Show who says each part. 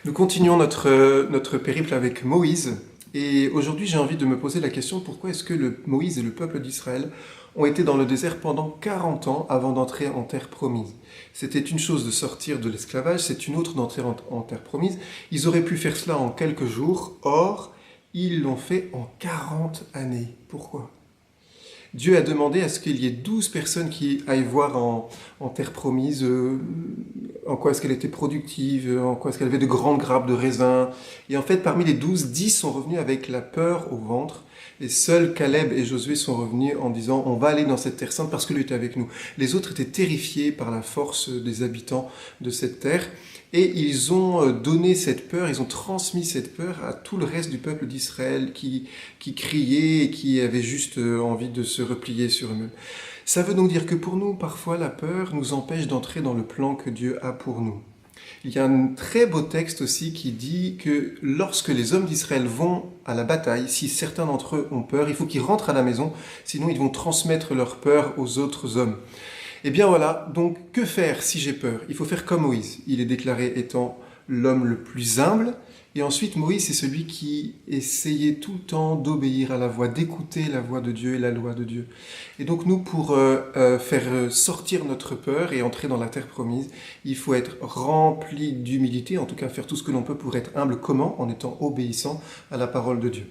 Speaker 1: Nous continuons notre périple avec Moïse. Et aujourd'hui, j'ai envie de me poser la question, pourquoi est-ce que Moïse et le peuple d'Israël ont été dans le désert pendant 40 ans avant d'entrer en terre promise? C'était une chose de sortir de l'esclavage, c'est une autre d'entrer en terre promise. Ils auraient pu faire cela en quelques jours, or, ils l'ont fait en 40 années. Pourquoi? Dieu a demandé à ce qu'il y ait 12 personnes qui aillent voir en terre promise en quoi est-ce qu'elle était productive, en quoi est-ce qu'elle avait de grandes grappes de raisin. Et en fait, parmi les 12, 10 sont revenus avec la peur au ventre. Et seuls Caleb et Josué sont revenus en disant « On va aller dans cette terre sainte parce que Dieu est avec nous ». Les autres étaient terrifiés par la force des habitants de cette terre. Et ils ont donné cette peur, ils ont transmis cette peur à tout le reste du peuple d'Israël qui criait et qui avait juste envie de se replier sur eux-mêmes. Ça veut donc dire que pour nous, parfois, la peur nous empêche d'entrer dans le plan que Dieu a pour nous. Il y a un très beau texte aussi qui dit que lorsque les hommes d'Israël vont à la bataille, si certains d'entre eux ont peur, il faut qu'ils rentrent à la maison, sinon ils vont transmettre leur peur aux autres hommes. Eh bien voilà, donc que faire si j'ai peur? Il faut faire comme Moïse. Il est déclaré étant l'homme le plus humble. Et ensuite, Moïse, c'est celui qui essayait tout le temps d'obéir à la voix, d'écouter la voix de Dieu et la loi de Dieu. Et donc nous, pour faire sortir notre peur et entrer dans la terre promise, il faut être rempli d'humilité, en tout cas faire tout ce que l'on peut pour être humble. Comment? En étant obéissant à la parole de Dieu.